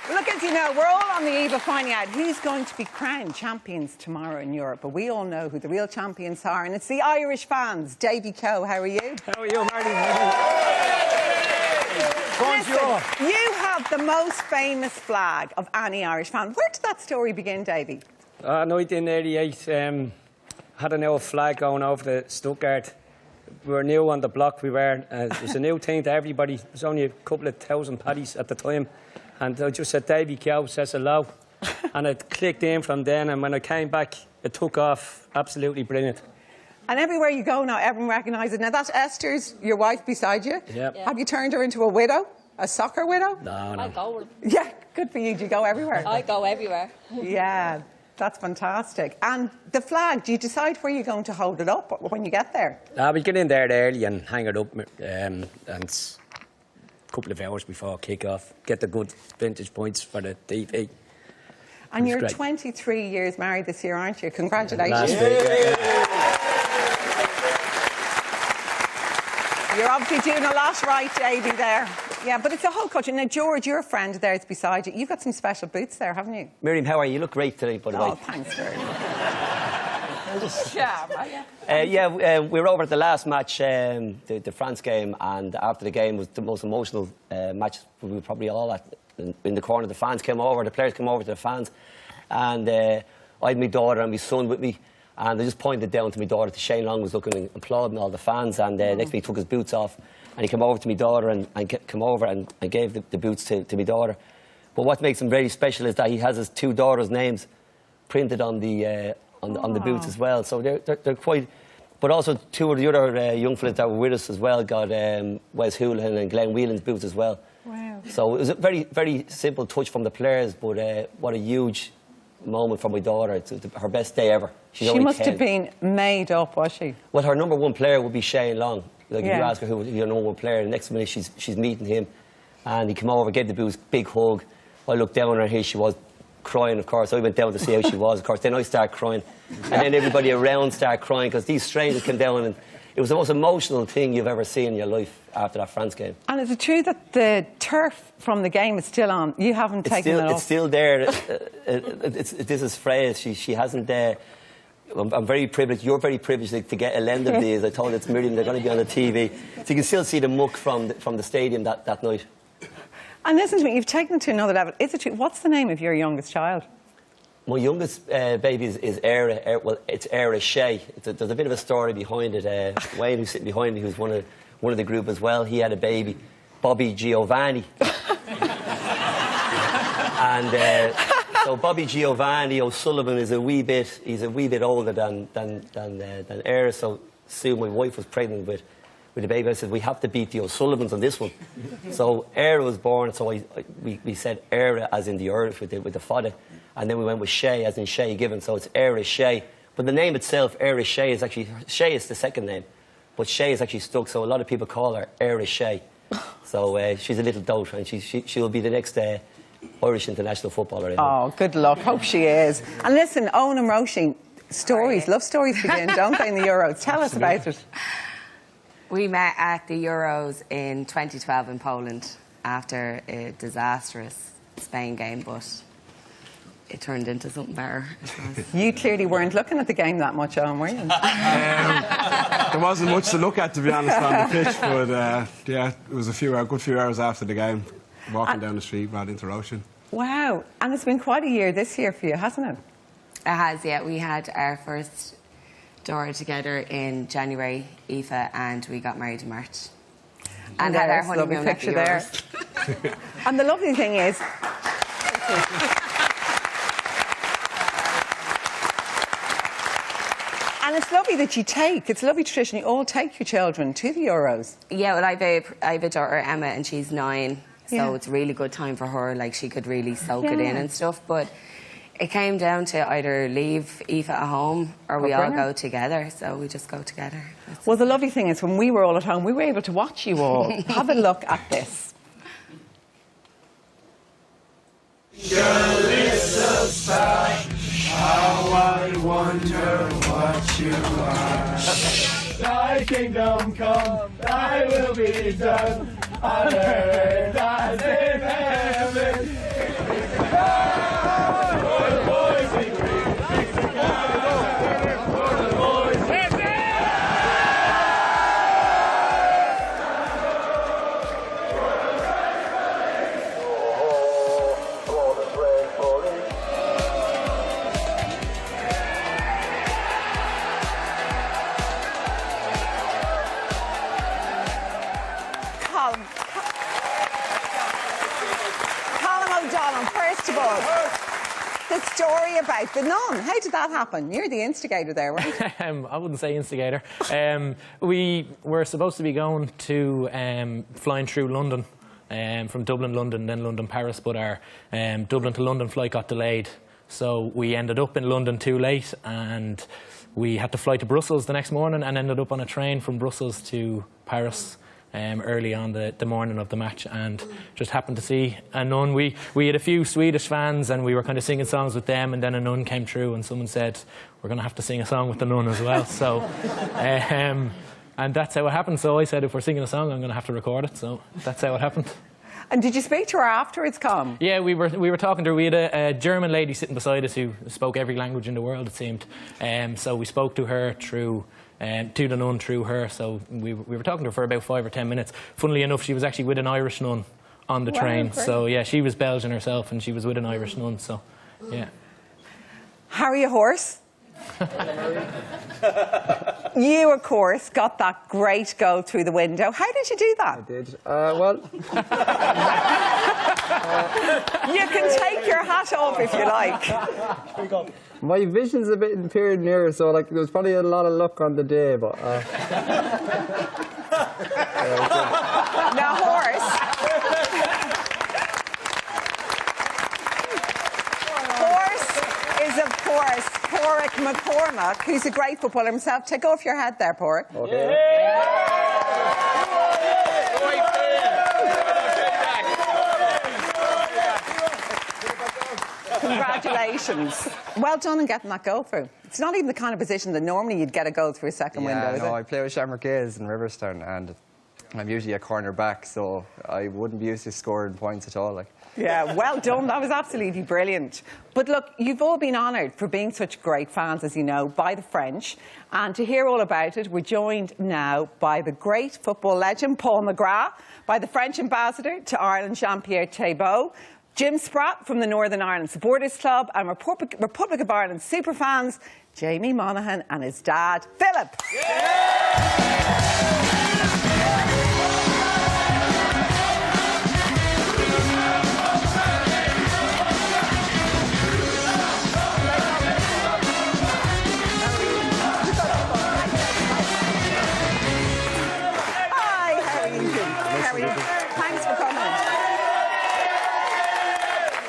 Look, as you know, we're all on the eve of finding out who's going to be crowned champions tomorrow in Europe. But we all know who the real champions are, and it's the Irish fans. Davy Coe, how are you? How are you, Marty? Listen, you have the most famous flag of any Irish fan. Where did that story begin, Davy? 1988, had an old flag going over the Stuttgart. We were new on the block, we were. It was a new thing to everybody. There was only a couple of thousand paddies at the time. And I just said, Davy Coe says hello. And it clicked in from then, and when I came back, it took off. Absolutely brilliant. And everywhere you go now, everyone recognises it. Now, that's Esther's, your wife, beside you. Yep. Have you turned her into a widow? A soccer widow? No. I go. Yeah, good for you. Do you go everywhere? I go everywhere. Yeah, that's fantastic. And the flag, do you decide where you're going to hold it up when you get there? We get in there early and hang it up, and a couple of hours before kick-off. Get the good vintage points for the TV. And you're great. 23 years married this year, aren't you? Congratulations. Last week, You're obviously doing a lot right, Davy, there. Yeah, but it's a whole culture. Now, George, your friend there is beside you. You've got some special boots there, haven't you? Miriam, how are you? You look great today, by the way. Oh, thanks very much. We were over at the last match, the France game, and after the game was the most emotional match we were probably all at. In the corner, the fans came over, the players came over to the fans, and I had my daughter and my son with me, and I just pointed down to my daughter. Shane Long was looking and applauding all the fans, and next thing he took his boots off, and he came over to my daughter and came over and gave the boots to my daughter. But what makes him very special is that he has his two daughters' names printed on the boots as well. So they're quite. But also two of the other young fellas that were with us as well got Wes Houlihan and Glenn Whelan's boots as well. Wow. So it was a very, very simple touch from the players, but what a huge moment for my daughter. It's her best day ever. She must have been made up, was she? Well, her number one player would be Shane Long. Like, yeah. if you ask her who your number one player, the next minute she's meeting him, and he came over, gave the boots, big hug. I looked down on her, here she was, crying, of course. I went down to see how she was, of course. Then I started crying, and then everybody around started crying because these strangers came down, and it was the most emotional thing you've ever seen in your life after that France game. And is it true that the turf from the game is still on? You haven't taken it off? It's still there. This is Freya's. She hasn't. I'm very privileged. You're very privileged to get a lend of these. I told it's Miriam. They're going to be on the TV, so you can still see the muck from the stadium that night. And listen to me. You've taken it to another level. Is it true? What's the name of your youngest child? My youngest baby is Era. Well, it's Era Shea. There's a bit of a story behind it. Wayne, who's sitting behind me, who's one of the group as well. He had a baby, Bobby Giovanni. And so Bobby Giovanni O'Sullivan is a wee bit older than Era. So Sue, my wife, was pregnant with the baby. I said, we have to beat the O'Sullivans on this one. So Era was born, so we said Era as in the earth with the fodder. And then we went with Shea as in Shea Given, so it's Era Shea. But the name itself, Era Shea, is actually, Shea is the second name, but Shea is actually stuck, so a lot of people call her Era Shea. So she's a little dote, and she'll be the next Irish international footballer. Oh, good luck. Hope she is. And listen, Owen and Roisin, stories, love stories begin, don't they, in the Euros? Tell us about it. We met at the Euros in 2012 in Poland after a disastrous Spain game, but it turned into something better. You clearly weren't looking at the game that much, Owen, were you? There wasn't much to look at, to be honest, on the pitch, but yeah, it was a good few hours after the game, walking down the street, right into Roisin. Wow, and it's been quite a year this year for you, hasn't it? It has, yeah. We had our first daughter together in January, Aoife, and we got married in March. And had our honeymoon at the Euros. And the lovely thing is... And it's lovely that it's a lovely tradition, you all take your children to the Euros. Yeah, well, I have a daughter, Emma, and she's 9, so it's a really good time for her, like, she could really soak it in and stuff, but it came down to either leave Aoife at home or we all go together, so we just go together. Well, the lovely thing is, when we were all at home, we were able to watch you all. Have a look at this. Your little star, how I wonder what you are. Thy kingdom come, thy will be done, on earth as in heaven. Donald, first of all, the story about the nun. How did that happen? You're the instigator there, right? I wouldn't say instigator. We were supposed to be going to flying through London, from Dublin, London, then London, Paris, but our Dublin to London flight got delayed. So we ended up in London too late, and we had to fly to Brussels the next morning and ended up on a train from Brussels to Paris early on the morning of the match, and just happened to see a nun. We had a few Swedish fans and we were kind of singing songs with them, and then a nun came through and someone said, we're going to have to sing a song with the nun as well. So, and that's how it happened. So I said, if we're singing a song, I'm going to have to record it. So that's how it happened. And did you speak to her afterwards, Colm? Yeah, we were talking to her. We had a German lady sitting beside us who spoke every language in the world, it seemed. So we spoke to her through, to the nun through her. So we were talking to her for about 5 or 10 minutes. Funnily enough, she was actually with an Irish nun on the train. Great. So yeah, she was Belgian herself and she was with an Irish nun. So yeah. Harry a horse? You, of course, got that great goal through the window. How did you do that? I did. Well... You can take your hat off if you like. My vision's a bit impaired near, so like there was probably a lot of luck on the day, but... Now, horse is, of course, Pádraig McCormack, who's a great footballer himself. Take off your hat there, Pádraig. Okay. Congratulations. Well done in getting that goal through. It's not even the kind of position that normally you'd get a goal through a second window, is it? No, I play with Shamrock Gaels in Riverstown, and I'm usually a corner back, so I wouldn't be used to scoring points at all. Like. Yeah, well done. That was absolutely brilliant. But look, you've all been honoured for being such great fans, as you know, by the French. And to hear all about it, we're joined now by the great football legend, Paul McGrath, by the French ambassador to Ireland, Jean-Pierre Thébault, Jim Spratt from the Northern Ireland Supporters Club, and Republic of Ireland superfans, Jamie Monaghan and his dad, Philip. Hi, how are you doing? How are you? Thanks for coming.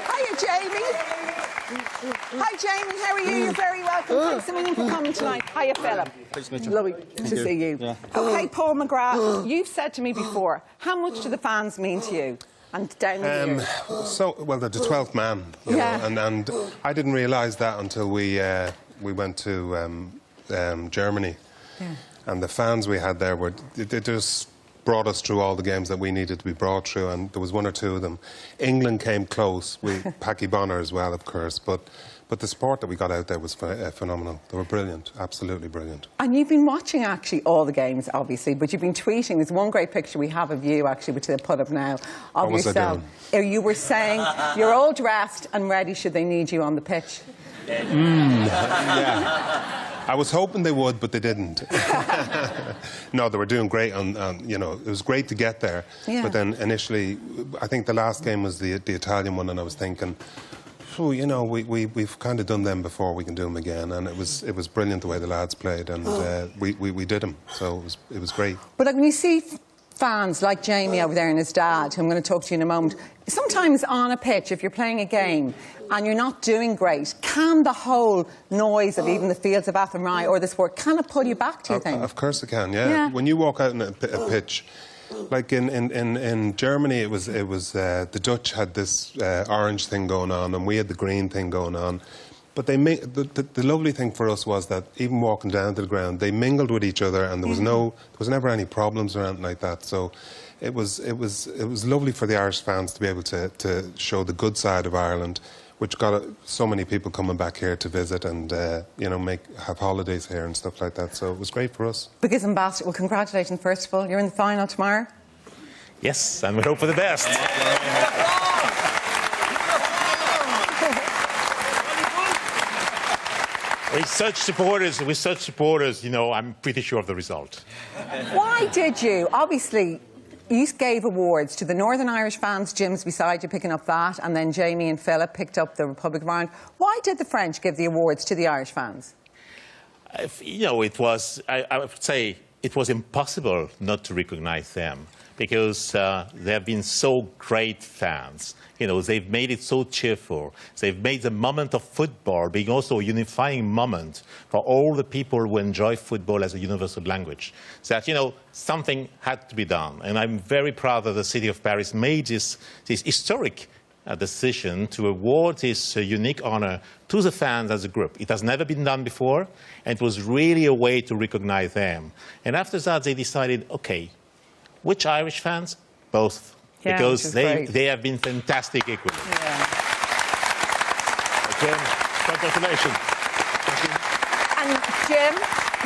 Hiya, Jamie. Hi, Jamie. How are you? You're very welcome. Thanks a million for coming tonight. Hiya, Philip. Nice to meet you. Lovely to see you. Yeah. OK, Paul McGrath, you've said to me before, how much do the fans mean to you? And down the years? Well, they're the 12th man, you know, and I didn't realise that until we went to Germany. Yeah. And the fans we had there they just brought us through all the games that we needed to be brought through, and there was one or two of them. England came close, Packy Bonner as well, of course, but the support that we got out there was phenomenal. They were brilliant, absolutely brilliant. And you've been watching, actually, all the games, obviously, but you've been tweeting. There's one great picture we have of you, actually, which they put up now, of yourself. You were saying you're all dressed and ready should they need you on the pitch. Yeah. I was hoping they would, but they didn't. No, they were doing great you know, it was great to get there. Yeah. But then initially, I think the last game was the Italian one, and I was thinking, oh, you know, we've kind of done them before, we can do them again. And it was brilliant the way the lads played, and we did them, so it was great. But like, when you see fans like Jamie over there and his dad, who I'm going to talk to you in a moment, sometimes on a pitch, if you're playing a game and you're not doing great, can the whole noise of even the fields of Athenry or the sport, can it pull you back, do you think? Of course it can, yeah. When you walk out on a pitch, like in Germany, it was the Dutch had this orange thing going on, and we had the green thing going on. But they the lovely thing for us was that even walking down to the ground, they mingled with each other, and there was never any problems or anything like that. So it was lovely for the Irish fans to be able to show the good side of Ireland, which got so many people coming back here to visit and you know, have holidays here and stuff like that. So it was great for us. Biggest ambassador, well, congratulations first of all. You're in the final tomorrow. Yes, and we hope for the best. With such supporters, you know, I'm pretty sure of the result. Why did you? Obviously, you gave awards to the Northern Irish fans. Jim's beside you picking up that, and then Jamie and Philip picked up the Republic of Ireland. Why did the French give the awards to the Irish fans? You know, it was, I would say, it was impossible not to recognise them because they have been so great fans. You know, they've made it so cheerful. They've made the moment of football being also a unifying moment for all the people who enjoy football as a universal language. So that, you know, something had to be done. And I'm very proud that the city of Paris made this historic decision to award this unique honour to the fans as a group. It has never been done before, and it was really a way to recognise them. And after that, they decided, OK, which Irish fans? Both. Yeah, because they have been fantastic equally. Yeah. Again, congratulations. And Jim,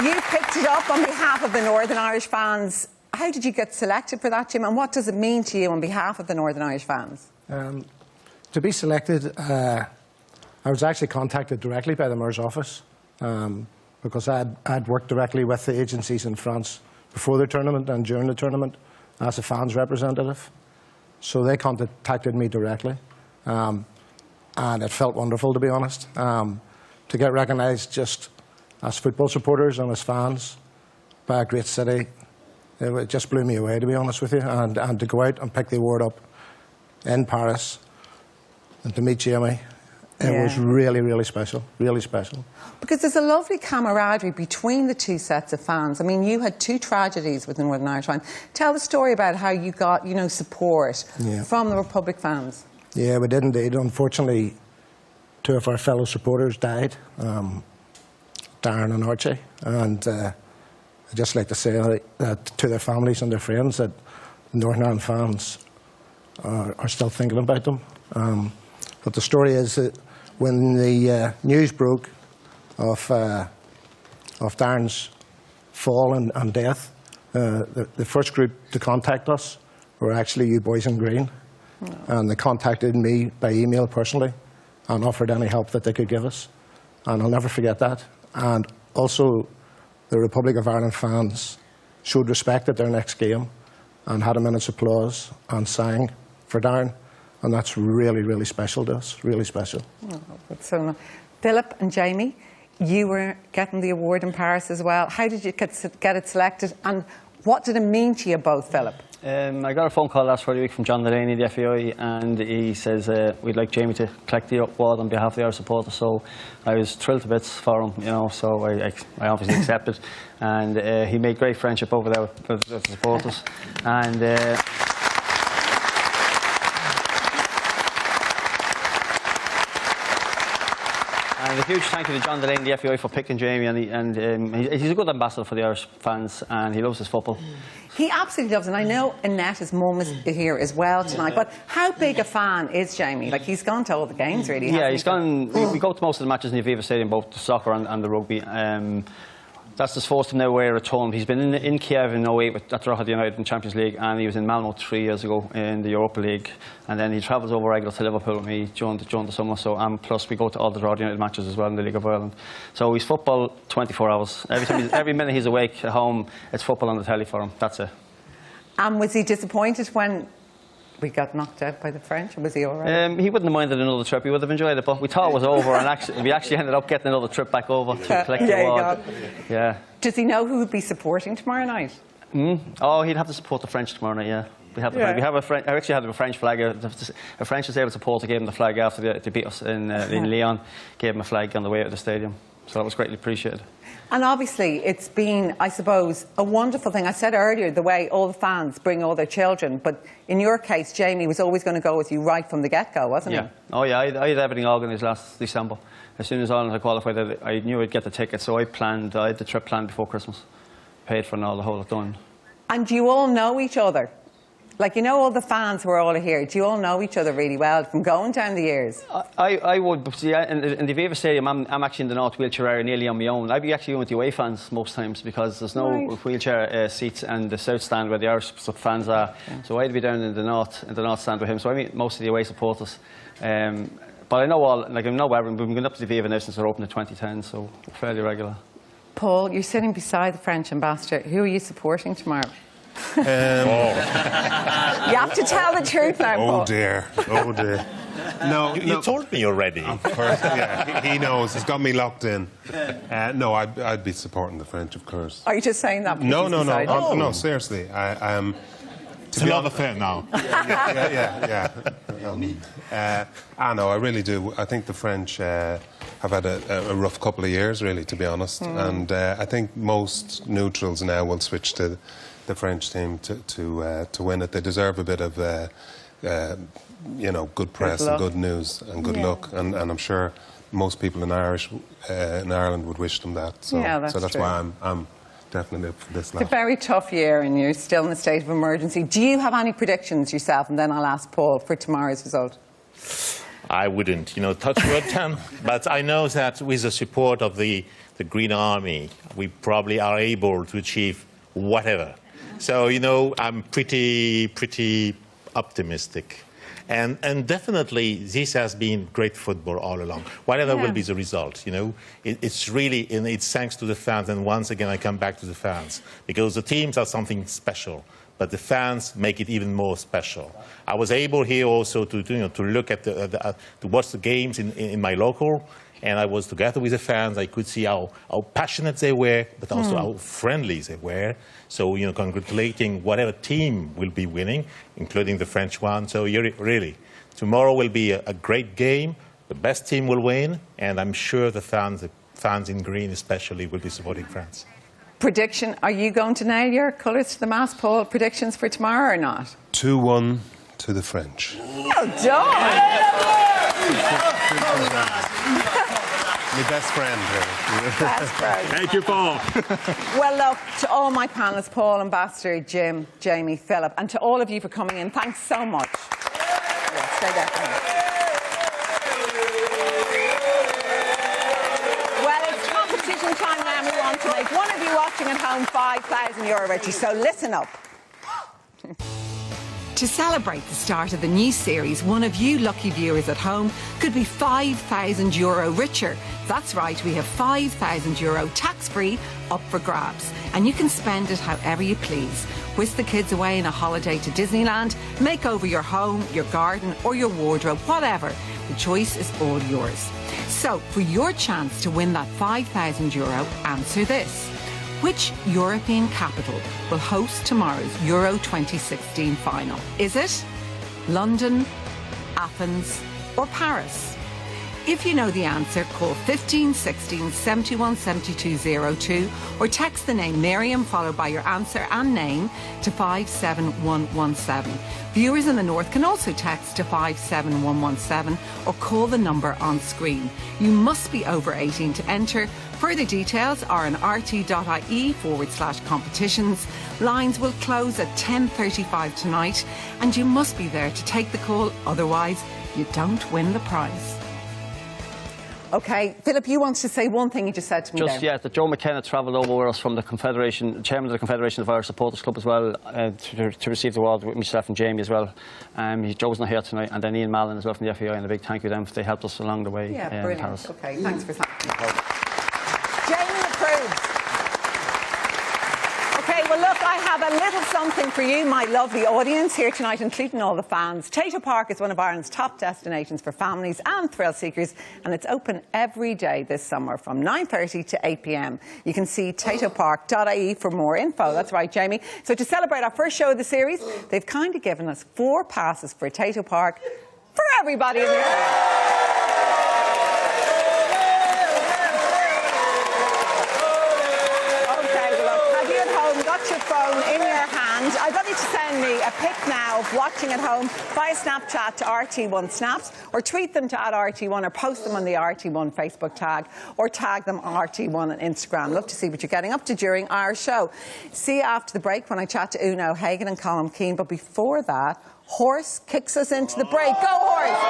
you picked it up on behalf of the Northern Irish fans. How did you get selected for that, Jim? And what does it mean to you on behalf of the Northern Irish fans? To be selected, I was actually contacted directly by the Mayor's office because I'd worked directly with the agencies in France before the tournament and during the tournament as a fans representative. So they contacted me directly, and it felt wonderful, to be honest, to get recognised just as football supporters and as fans by a great city. It just blew me away, to be honest with you, and to go out and pick the award up in Paris and to meet Jamie, it was really, really special, really special. Because there's a lovely camaraderie between the two sets of fans. I mean, you had two tragedies with the Northern Irish fans. Tell the story about how you got, you know, support from the Republic fans. Yeah, we did indeed. Unfortunately, two of our fellow supporters died, Darren and Archie. And I'd just like to say that to their families and their friends that Northern Ireland fans are still thinking about them. But the story is that when the news broke of Darren's fall and death, the first group to contact us were actually you boys in green. And they contacted me by email personally and offered any help that they could give us. And I'll never forget that. And also, the Republic of Ireland fans showed respect at their next game and had a minute's applause and sang for Darren. And that's really, really special to us, really special. Oh, that's so nice. Philip and Jamie, you were getting the award in Paris as well. How did you get it selected, and what did it mean to you both, Philip? I got a phone call last Friday week from John Delaney, the FAI, and he says we'd like Jamie to collect the award on behalf of our supporters. So I was thrilled to bits for him, you know. So I obviously accepted, and he made great friendship over there with the supporters, and. And a huge thank you to John Delaney, the FAI, for picking Jamie, and he's a good ambassador for the Irish fans, and he loves his football. He absolutely loves it, and I know Annette's mum is here as well tonight, but how big a fan is Jamie? Like, he's gone to all the games, really, Yeah, he's gone. We go to most of the matches in the Aviva Stadium, both the soccer and the rugby. That's his first time now where at home. He's been in Kiev in 08 at Drogheda United in Champions League, and he was in Malmo 3 years ago in the Europa League. And then he travels over regular to Liverpool with me during the summer. So, and plus we go to all the Drogheda United matches as well in the League of Ireland. So he's football 24 hours. Every minute he's awake at home, it's football on the telly for him. That's it. And was he disappointed when we got knocked out by the French, or was he all right? He wouldn't have minded another trip. He would have enjoyed it, but we thought it was over, and we actually ended up getting another trip back over to collect the award. Yeah. Does he know who would be supporting tomorrow night? Oh, he'd have to support the French tomorrow night, yeah. We have I actually had a French flag. A French disabled supporter gave him the flag after they beat us in Lyon, gave him a flag on the way out of the stadium. So that was greatly appreciated. And obviously, it's been, I suppose, a wonderful thing. I said earlier, the way all the fans bring all their children, but in your case, Jamie was always going to go with you right from the get-go, wasn't he? Oh, yeah, I had everything organised last December. As soon as Ireland had qualified, I knew I'd get the ticket, so I had the trip planned before Christmas. Paid for and all, the whole lot done. And do you all know each other? Like, you know, all the fans who are all here, do you all know each other really well from going down the years? I would, but see, in the Aviva Stadium, I'm actually in the North wheelchair area nearly on my own. I'd be actually going with the away fans most times because there's no wheelchair seats and the South stand where the Irish fans are. Yeah. So I'd be down in the North stand with him. So I meet most of the away supporters. But I know everyone. We've been going up to the Aviva now since we're open in 2010, so we're fairly regular. Paul, you're sitting beside the French ambassador. Who are you supporting tomorrow? You have to tell the truth now, Paul. Oh dear. No, You told me already. Of course, yeah. He knows. He's got me locked in. No, I'd be supporting the French, of course. Are you just saying that? No. No, seriously. It's another affair now. Yeah. I know, I really do. I think the French have had a rough couple of years, really, to be honest. And I think most neutrals now will switch to the French team to win it. They deserve a bit of, good press and good news and good luck. And I'm sure most people in Ireland would wish them that. So that's true. why I'm definitely up for this lot. It's a very tough year and you're still in a state of emergency. Do you have any predictions yourself? And then I'll ask Paul for tomorrow's result. I wouldn't, touch wood, but I know that with the support of the Green Army, we probably are able to achieve whatever. So, I'm pretty optimistic. And definitely, this has been great football all along. Whatever will be the result, it's really, it's thanks to the fans. And once again, I come back to the fans because the teams are something special, but the fans make it even more special. I was able here also to look at to watch the games in my local, and I was together with the fans. I could see how passionate they were, but also how friendly they were. So, congratulating whatever team will be winning, including the French one. So, really, tomorrow will be a great game. The best team will win, and I'm sure the fans in green especially will be supporting France. Prediction, are you going to nail your colours to the mast, Paul? Predictions for tomorrow or not? 2-1 to the French. Well done! My best friend, really. Best friend. Thank you, Paul. Well, look, to all my panellists, Paul, Ambassador, Jim, Jamie, Philip, and to all of you for coming in, thanks so much. Yeah, stay there for me. Well, it's competition time now, and we want to make one of you watching at home €5,000 richer, so listen up. To celebrate the start of the new series, one of you lucky viewers at home could be €5,000 richer. That's right, we have €5,000 tax-free up for grabs. And you can spend it however you please. Whisk the kids away on a holiday to Disneyland, make over your home, your garden or your wardrobe, whatever. The choice is all yours. So, for your chance to win that €5,000, answer this. Which European capital will host tomorrow's Euro 2016 final? Is it London, Athens or Paris? If you know the answer, call 15 16 71 7202 or text the name Miriam followed by your answer and name to 57117. Viewers in the north can also text to 57117 or call the number on screen. You must be over 18 to enter. Further details are on rt.ie/competitions. Lines will close at 10:35 tonight and you must be there to take the call, otherwise you don't win the prize. OK, Philip, you wanted to say one thing you just said to me there. That Joe McKenna travelled over with us from the Confederation, chairman of the Confederation of Irish Supporters Club as well, to receive the award with myself and Jamie as well. Joe's not here tonight, and then Ian Mallon as well from the FAI, and a big thank you to them if they helped us along the way. Yeah, brilliant. Paris. OK, thanks for that. Jamie approves. OK, well, look, I have a little something for you, my lovely audience, here tonight, including all the fans. Tayto Park is one of Ireland's top destinations for families and thrill seekers, and it's open every day this summer from 9:30 to 8 p.m. You can see taytopark.ie for more info. That's right, Jamie. So to celebrate our first show of the series, they've kind of given us 4 passes for Tayto Park for everybody in the area. Your phone in your hand. I'd love you to send me a pic now of watching at home via Snapchat to RT1 Snaps, or tweet them to @RT1, or post them on the RT1 Facebook tag, or tag them on RT1 on Instagram. Love to see what you're getting up to during our show. See you after the break when I chat to Uno Hagan and Colm Keane. But before that, Horse kicks us into the break. Go Horse!